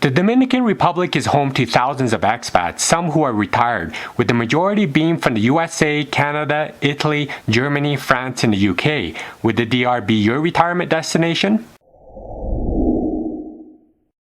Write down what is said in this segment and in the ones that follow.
The Dominican Republic is home to thousands of expats, some who are retired, with the majority being from the USA, Canada, Italy, Germany, France, and the UK. Would the DR be your retirement destination?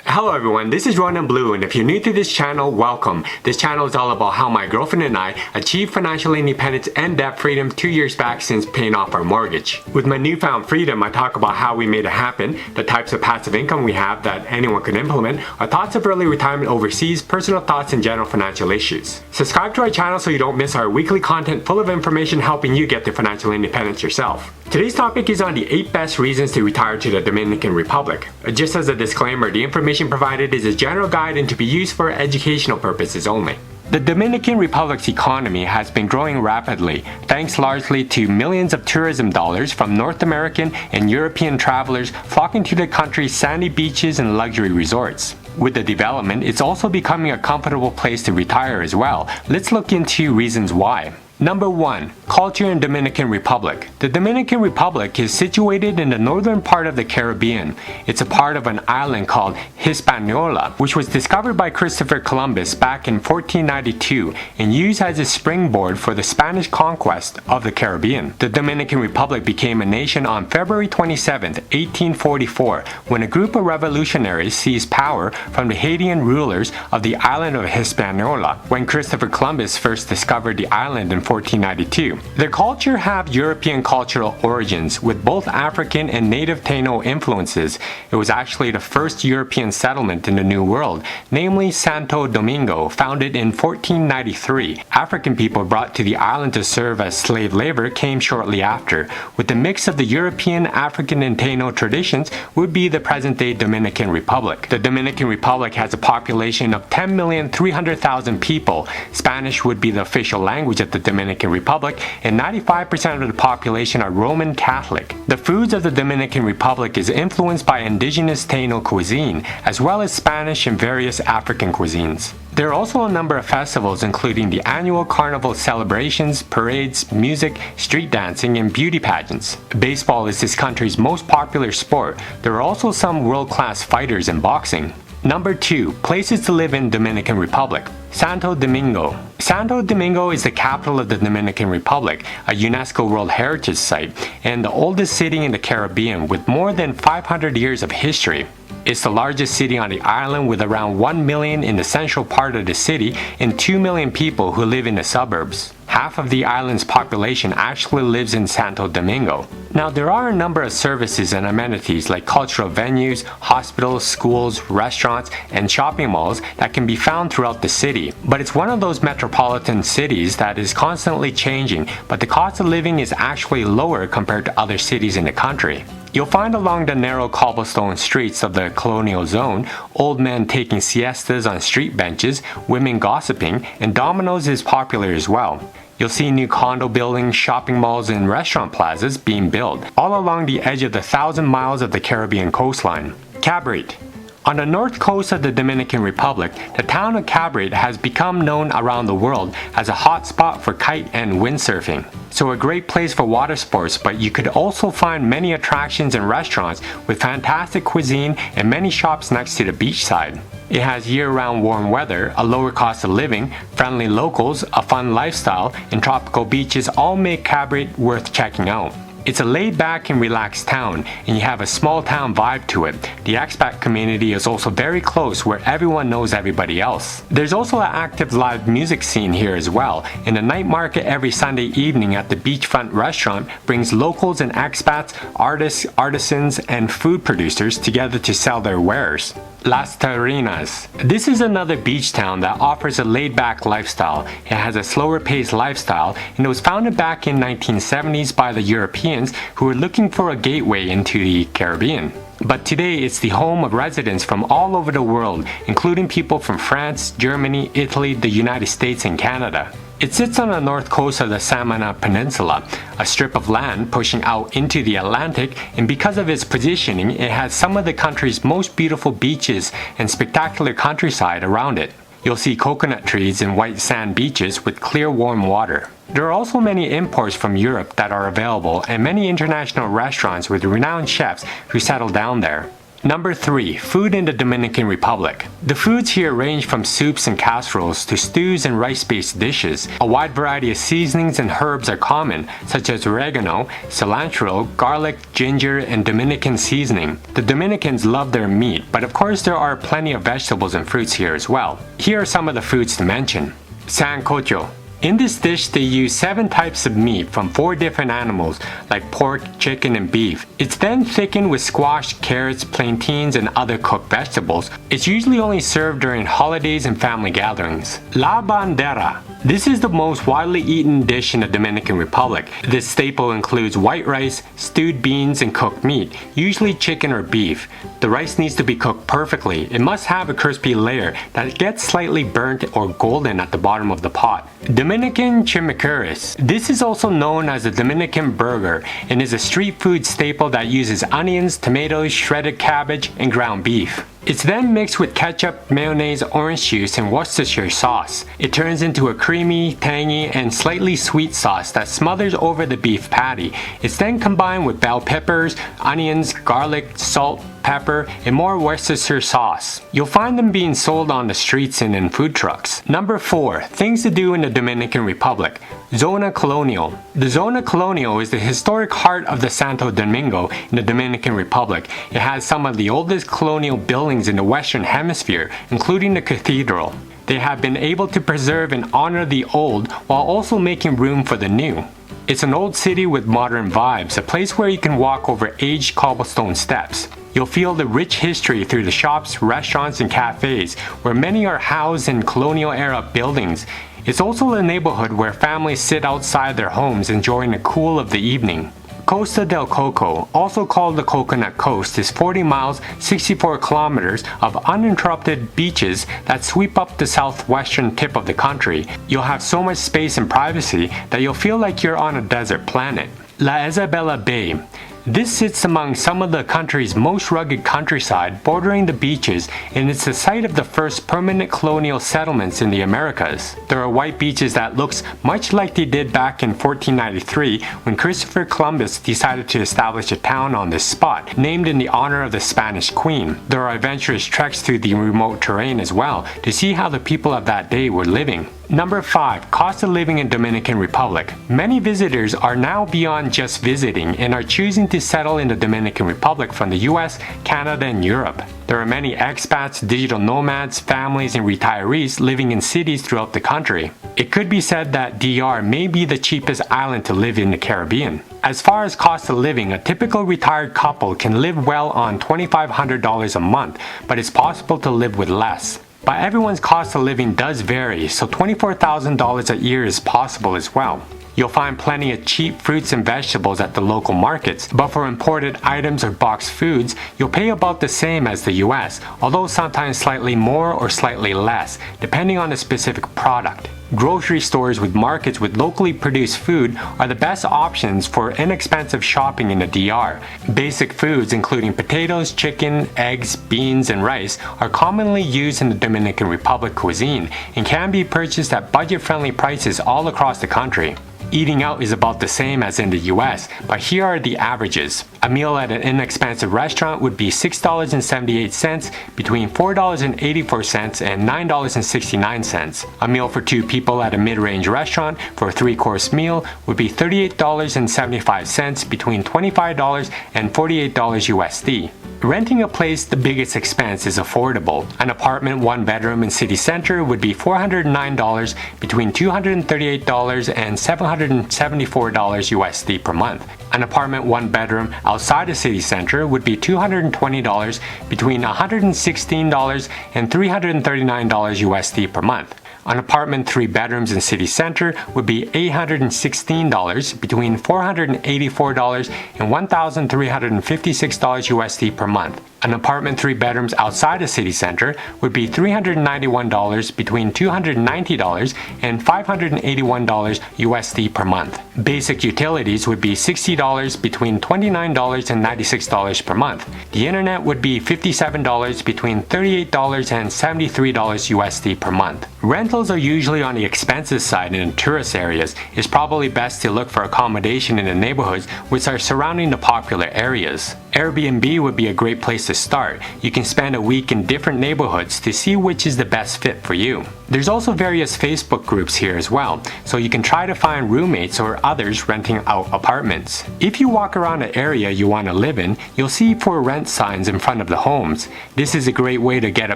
Hello everyone, this is Ronan Blue, and if you're new to this channel, welcome. This channel is all about how my girlfriend and I achieved financial independence and debt freedom 2 years back since paying off our mortgage. With my newfound freedom, I talk about how we made it happen, the types of passive income we have that anyone can implement, our thoughts of early retirement overseas, personal thoughts, and general financial issues. Subscribe to our channel so you don't miss our weekly content full of information helping you get to financial independence yourself. Today's topic is on the 8 best reasons to retire to the Dominican Republic. Just as a disclaimer, the information provided is a general guide and to be used for educational purposes only. The Dominican Republic's economy has been growing rapidly, thanks largely to millions of tourism dollars from North American and European travelers flocking to the country's sandy beaches and luxury resorts. With the development, it's also becoming a comfortable place to retire as well. Let's look into reasons why. Number 1. Culture in Dominican Republic. The Dominican Republic is situated in the northern part of the Caribbean. It's a part of an island called Hispaniola, which was discovered by Christopher Columbus back in 1492 and used as a springboard for the Spanish conquest of the Caribbean. The Dominican Republic became a nation on February 27, 1844, when a group of revolutionaries seized power from the Haitian rulers of the island of Hispaniola when Christopher Columbus first discovered the island in 1492. Their culture have European cultural origins with both African and native Taino influences. It was actually the first European settlement in the New World, namely Santo Domingo, founded in 1493. African people brought to the island to serve as slave labor came shortly after. With the mix of the European, African, and Taino traditions would be the present-day Dominican Republic. The Dominican Republic has a population of 10,300,000 people. Spanish would be the official language of the Dominican Republic, and 95% of the population are Roman Catholic. The foods of the Dominican Republic is influenced by indigenous Taino cuisine, as well as Spanish and various African cuisines. There are also a number of festivals including the annual carnival celebrations, parades, music, street dancing, and beauty pageants. Baseball is this country's most popular sport. There are also some world-class fighters in boxing. Number 2. Places to live in Dominican Republic. Santo Domingo. Santo Domingo is the capital of the Dominican Republic, a UNESCO World Heritage Site, and the oldest city in the Caribbean with more than 500 years of history. It's the largest city on the island with around 1 million in the central part of the city and 2 million people who live in the suburbs. Half of the island's population actually lives in Santo Domingo. Now, there are a number of services and amenities like cultural venues, hospitals, schools, restaurants, and shopping malls that can be found throughout the city. But it's one of those metropolitan cities that is constantly changing, but the cost of living is actually lower compared to other cities in the country. You'll find along the narrow cobblestone streets of the colonial zone, old men taking siestas on street benches, women gossiping, and Domino's is popular as well. You'll see new condo buildings, shopping malls, and restaurant plazas being built, all along the edge of the 1,000 miles of the Caribbean coastline. Cabrite. On the north coast of the Dominican Republic, the town of Cabrite has become known around the world as a hot spot for kite and windsurfing. So a great place for water sports, but you could also find many attractions and restaurants with fantastic cuisine and many shops next to the beachside. It has year-round warm weather, a lower cost of living, friendly locals, a fun lifestyle, and tropical beaches all make Cabrite worth checking out. It's a laid-back and relaxed town, and you have a small-town vibe to it. The expat community is also very close, where everyone knows everybody else. There's also an active live music scene here as well, and the night market every Sunday evening at the beachfront restaurant brings locals and expats, artists, artisans, and food producers together to sell their wares. Las Terrenas. This is another beach town that offers a laid-back lifestyle. It has a slower-paced lifestyle, and it was founded back in 1970s by the Europeans who were looking for a gateway into the Caribbean. But today it's the home of residents from all over the world, including people from France, Germany, Italy, the United States, and Canada. It sits on the north coast of the Samana Peninsula, a strip of land pushing out into the Atlantic, and because of its positioning, it has some of the country's most beautiful beaches and spectacular countryside around it. You'll see coconut trees and white sand beaches with clear warm water. There are also many imports from Europe that are available and many international restaurants with renowned chefs who settle down there. Number 3. Food in the Dominican Republic. The foods here range from soups and casseroles to stews and rice-based dishes. A wide variety of seasonings and herbs are common, such as oregano, cilantro, garlic, ginger, and Dominican seasoning. The Dominicans love their meat, but of course there are plenty of vegetables and fruits here as well. Here are some of the foods to mention. Sancocho. In this dish, they use 7 types of meat from 4 different animals like pork, chicken, and beef. It's then thickened with squash, carrots, plantains, and other cooked vegetables. It's usually only served during holidays and family gatherings. La Bandera. This is the most widely eaten dish in the Dominican Republic. This staple includes white rice, stewed beans, and cooked meat, usually chicken or beef. The rice needs to be cooked perfectly. It must have a crispy layer that gets slightly burnt or golden at the bottom of the pot. Dominican chimichurris. This is also known as the Dominican burger and is a street food staple that uses onions, tomatoes, shredded cabbage, and ground beef. It's then mixed with ketchup, mayonnaise, orange juice, and Worcestershire sauce. It turns into a creamy, tangy, and slightly sweet sauce that smothers over the beef patty. It's then combined with bell peppers, onions, garlic, salt, pepper, and more Worcestershire sauce. You'll find them being sold on the streets and in food trucks. Number 4. Things to do in the Dominican Republic. Zona Colonial. The Zona Colonial is the historic heart of the Santo Domingo in the Dominican Republic. It has some of the oldest colonial buildings in the Western Hemisphere, including the cathedral. They have been able to preserve and honor the old while also making room for the new. It's an old city with modern vibes, a place where you can walk over aged cobblestone steps. You'll feel the rich history through the shops, restaurants, and cafes, where many are housed in colonial-era buildings. It's also a neighborhood where families sit outside their homes enjoying the cool of the evening. Costa del Coco, also called the Coconut Coast, is 40 miles, 64 kilometers of uninterrupted beaches that sweep up the southwestern tip of the country. You'll have so much space and privacy that you'll feel like you're on a desert planet. La Isabela Bay. This sits among some of the country's most rugged countryside, bordering the beaches, and it's the site of the first permanent colonial settlements in the Americas. There are white beaches that looks much like they did back in 1493 when Christopher Columbus decided to establish a town on this spot, named in the honor of the Spanish Queen. There are adventurous treks through the remote terrain as well to see how the people of that day were living. Number 5. Cost of living in Dominican Republic. Many visitors are now beyond just visiting and are choosing to settle in the Dominican Republic from the US, Canada, and Europe. There are many expats, digital nomads, families, and retirees living in cities throughout the country. It could be said that DR may be the cheapest island to live in the Caribbean. As far as cost of living, a typical retired couple can live well on $2,500 a month, but it's possible to live with less. But everyone's cost of living does vary, so $24,000 a year is possible as well. You'll find plenty of cheap fruits and vegetables at the local markets, but for imported items or boxed foods, you'll pay about the same as the US, although sometimes slightly more or slightly less, depending on the specific product. Grocery stores with markets with locally produced food are the best options for inexpensive shopping in the DR. Basic foods including potatoes, chicken, eggs, beans, and rice are commonly used in the Dominican Republic cuisine and can be purchased at budget-friendly prices all across the country. Eating out is about the same as in the US, but here are the averages. A meal at an inexpensive restaurant would be $6.78, between $4.84 and $9.69. A meal for 2 people at a mid-range restaurant for a 3-course meal would be $38.75, between $25 and $48 USD. Renting a place, the biggest expense, is affordable. An apartment 1-bedroom in city center would be $409, between $238 and $774 USD per month. An apartment 1-bedroom outside the city center would be $220, between $116 and $339 USD per month. An apartment 3 bedrooms in city center would be $816, between $484 and $1,356 USD per month. An apartment 3 bedrooms outside the city center would be $391, between $290 and $581 USD per month. Basic utilities would be $60, between $29 and $96 per month. The internet would be $57, between $38 and $73 USD per month. Rentals are usually on the expensive side in tourist areas. It's probably best to look for accommodation in the neighborhoods which are surrounding the popular areas. Airbnb would be a great place to start, you can spend a week in different neighborhoods to see which is the best fit for you. There's also various Facebook groups here as well, so you can try to find roommates or others renting out apartments. If you walk around an area you want to live in, you'll see for rent signs in front of the homes. This is a great way to get a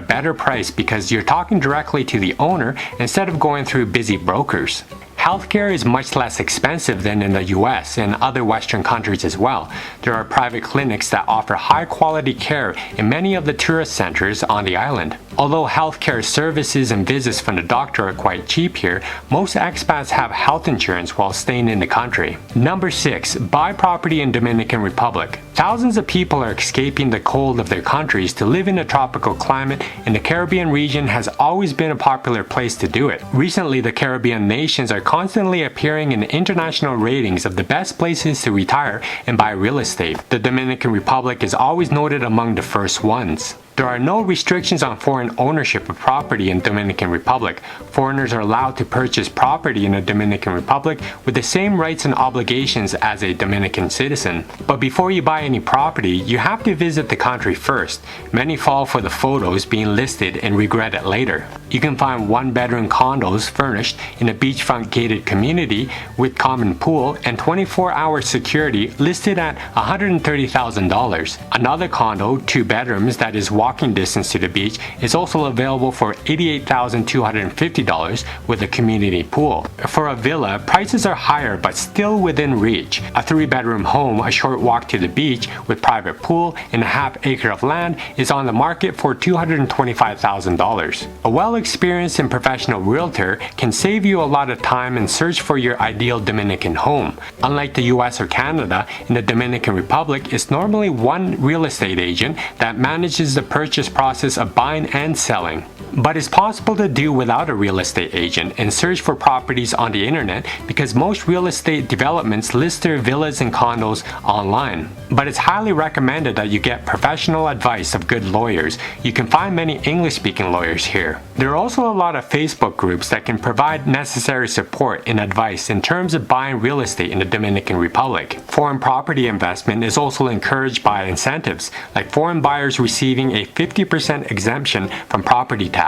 better price because you're talking directly to the owner instead of going through busy brokers. Healthcare is much less expensive than in the US and other Western countries as well. There are private clinics that offer high quality care in many of the tourist centers on the island. Although healthcare services and visits from the doctor are quite cheap here, most expats have health insurance while staying in the country. Number 6. Buy property in Dominican Republic. Thousands of people are escaping the cold of their countries to live in a tropical climate, and the Caribbean region has always been a popular place to do it. Recently, the Caribbean nations are constantly appearing in international ratings of the best places to retire and buy real estate. The Dominican Republic is always noted among the first ones. There are no restrictions on foreign ownership of property in Dominican Republic. Foreigners are allowed to purchase property in the Dominican Republic with the same rights and obligations as a Dominican citizen. But before you buy any property, you have to visit the country first. Many fall for the photos being listed and regret it later. You can find one-bedroom condos furnished in a beachfront gated community with common pool and 24-hour security listed at $130,000. Another condo, 2 bedrooms that is walking distance to the beach, is also available for $88,250 with a community pool. For a villa, prices are higher but still within reach. A 3-bedroom home a short walk to the beach with private pool and a half-acre of land is on the market for $225,000. A well-experienced and professional realtor can save you a lot of time and search for your ideal Dominican home. Unlike the US or Canada, in the Dominican Republic, it's normally one real estate agent that manages the purchase process of buying and selling. But it's possible to do without a real estate agent and search for properties on the internet because most real estate developments list their villas and condos online. But it's highly recommended that you get professional advice of good lawyers. You can find many English-speaking lawyers here. There are also a lot of Facebook groups that can provide necessary support and advice in terms of buying real estate in the Dominican Republic. Foreign property investment is also encouraged by incentives, like foreign buyers receiving a 50% exemption from property tax.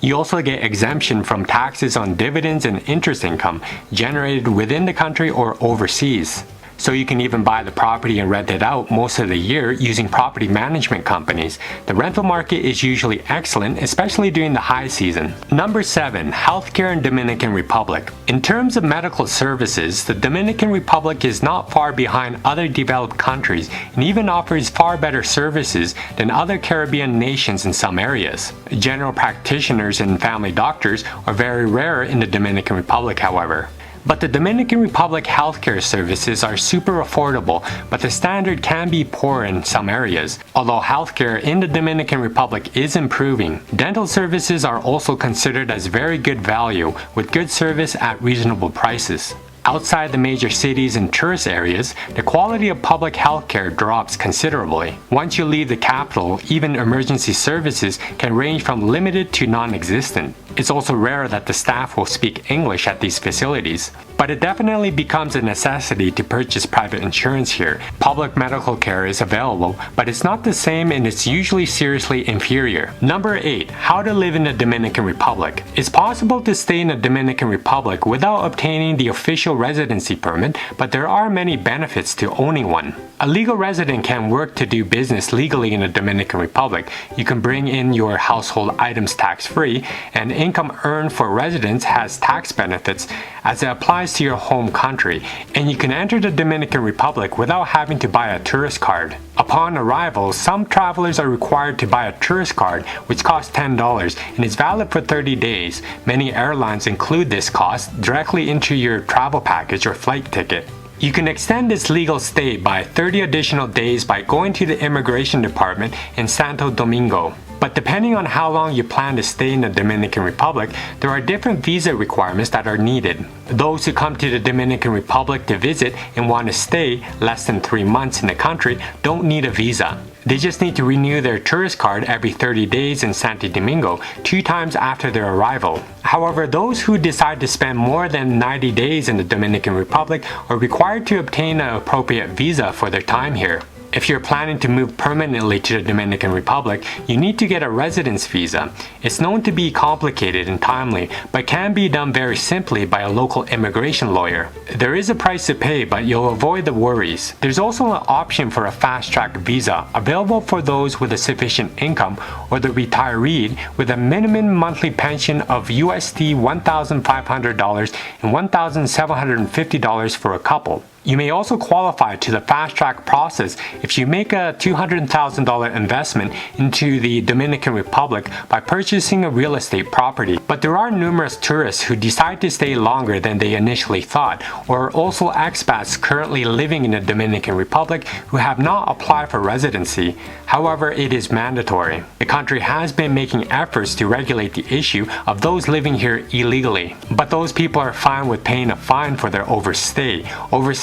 You also get exemption from taxes on dividends and interest income generated within the country or overseas. So you can even buy the property and rent it out most of the year using property management companies. The rental market is usually excellent, especially during the high season. Number 7. Healthcare in Dominican Republic. In terms of medical services, the Dominican Republic is not far behind other developed countries and even offers far better services than other Caribbean nations in some areas. General practitioners and family doctors are very rare in the Dominican Republic, however. But the Dominican Republic healthcare services are super affordable, but the standard can be poor in some areas. Although healthcare in the Dominican Republic is improving, dental services are also considered as very good value with good service at reasonable prices. Outside the major cities and tourist areas, the quality of public healthcare drops considerably. Once you leave the capital, even emergency services can range from limited to non-existent. It's also rare that the staff will speak English at these facilities. But it definitely becomes a necessity to purchase private insurance here. Public medical care is available, but it's not the same and it's usually seriously inferior. Number 8. How to live in the Dominican Republic. It's possible to stay in the Dominican Republic without obtaining the official residency permit, but there are many benefits to owning one. A legal resident can work to do business legally in the Dominican Republic. You can bring in your household items tax-free, and income earned for residents has tax benefits as it applies to your home country, and you can enter the Dominican Republic without having to buy a tourist card. Upon arrival, some travelers are required to buy a tourist card, which costs $10 and is valid for 30 days. Many airlines include this cost directly into your travel package or flight ticket. You can extend this legal stay by 30 additional days by going to the immigration department in Santo Domingo. But depending on how long you plan to stay in the Dominican Republic, there are different visa requirements that are needed. Those who come to the Dominican Republic to visit and want to stay less than 3 months in the country don't need a visa. They just need to renew their tourist card every 30 days in Santo Domingo, 2 times after their arrival. However, those who decide to spend more than 90 days in the Dominican Republic are required to obtain an appropriate visa for their time here. If you're planning to move permanently to the Dominican Republic, you need to get a residence visa. It's known to be complicated and timely, but can be done very simply by a local immigration lawyer. There is a price to pay, but you'll avoid the worries. There's also an option for a fast-track visa, available for those with a sufficient income or the retiree with a minimum monthly pension of USD $1,500 and $1,750 for a couple. You may also qualify to the fast-track process if you make a $200,000 investment into the Dominican Republic by purchasing a real estate property. But there are numerous tourists who decide to stay longer than they initially thought, or also expats currently living in the Dominican Republic who have not applied for residency. However, it is mandatory. The country has been making efforts to regulate the issue of those living here illegally, but those people are fine with paying a fine for their overstay.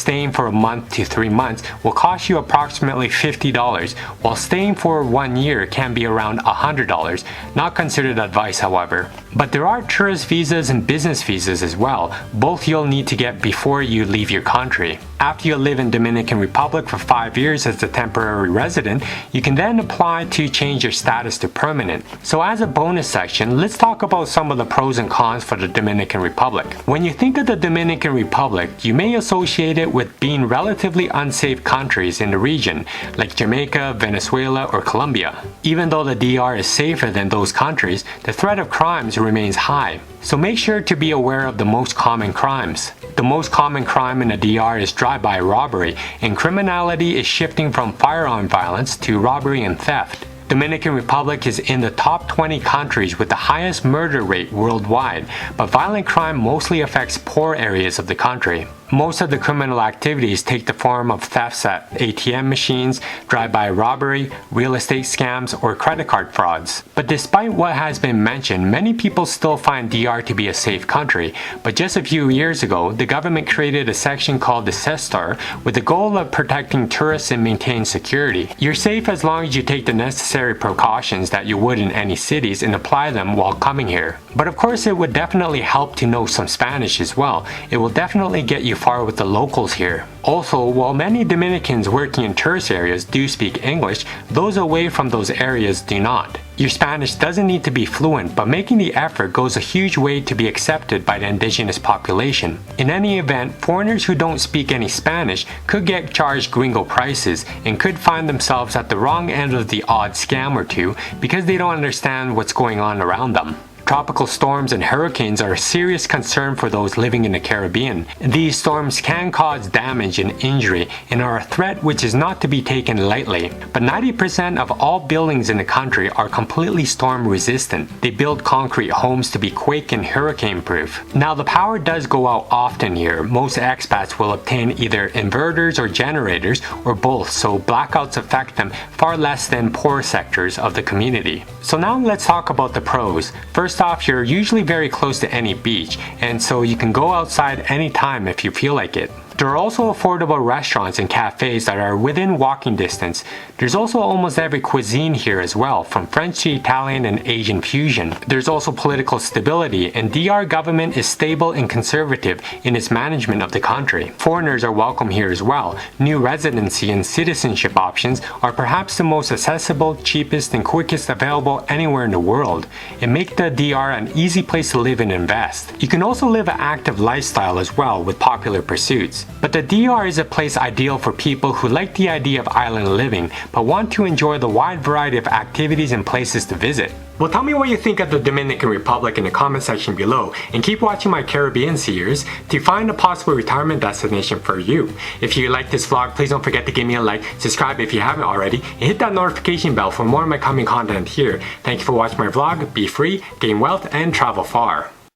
Staying for a month to 3 months will cost you approximately $50, while staying for 1 year can be around $100. Not considered advice, however. But there are tourist visas and business visas as well. Both you'll need to get before you leave your country. After you live in Dominican Republic for 5 years as a temporary resident, you can then apply to change your status to permanent. So as a bonus section, let's talk about some of the pros and cons for the Dominican Republic. When you think of the Dominican Republic, you may associate it with being relatively unsafe countries in the region, like Jamaica, Venezuela, or Colombia. Even though the DR is safer than those countries, the threat of crimes remains high. So make sure to be aware of the most common crimes. The most common crime in the DR is drive-by robbery, and criminality is shifting from firearm violence to robbery and theft. Dominican Republic is in the top 20 countries with the highest murder rate worldwide, but violent crime mostly affects poor areas of the country. Most of the criminal activities take the form of thefts at ATM machines, drive-by robbery, real estate scams, or credit card frauds. But despite what has been mentioned, many people still find DR to be a safe country. But just a few years ago, the government created a section called the SESTAR with the goal of protecting tourists and maintaining security. You're safe as long as you take the necessary precautions that you would in any cities and apply them while coming here. But of course, it would definitely help to know some Spanish as well. It will definitely get you far with the locals here. Also, while many Dominicans working in tourist areas do speak English, those away from those areas do not. Your Spanish doesn't need to be fluent, but making the effort goes a huge way to be accepted by the indigenous population. In any event, foreigners who don't speak any Spanish could get charged Gringo prices and could find themselves at the wrong end of the odd scam or two because they don't understand what's going on around them. Tropical storms and hurricanes are a serious concern for those living in the Caribbean. These storms can cause damage and injury and are a threat which is not to be taken lightly. But 90% of all buildings in the country are completely storm resistant. They build concrete homes to be quake and hurricane proof. Now the power does go out often here. Most expats will obtain either inverters or generators or both, so blackouts affect them far less than poor sectors of the community. So now let's talk about the pros. First off, you're usually very close to any beach, and so you can go outside anytime if you feel like it. There are also affordable restaurants and cafes that are within walking distance. There's also almost every cuisine here as well, from French to Italian and Asian fusion. There's also political stability, and DR government is stable and conservative in its management of the country. Foreigners are welcome here as well. New residency and citizenship options are perhaps the most accessible, cheapest, and quickest available anywhere in the world. It makes the DR an easy place to live and invest. You can also live an active lifestyle as well with popular pursuits. But the DR is a place ideal for people who like the idea of island living, but want to enjoy the wide variety of activities and places to visit. Well, tell me what you think of the Dominican Republic in the comment section below, and keep watching my Caribbean series to find a possible retirement destination for you. If you like this vlog, please don't forget to give me a like, subscribe if you haven't already, and hit that notification bell for more of my coming content here. Thank you for watching my vlog. Be free, gain wealth, and travel far.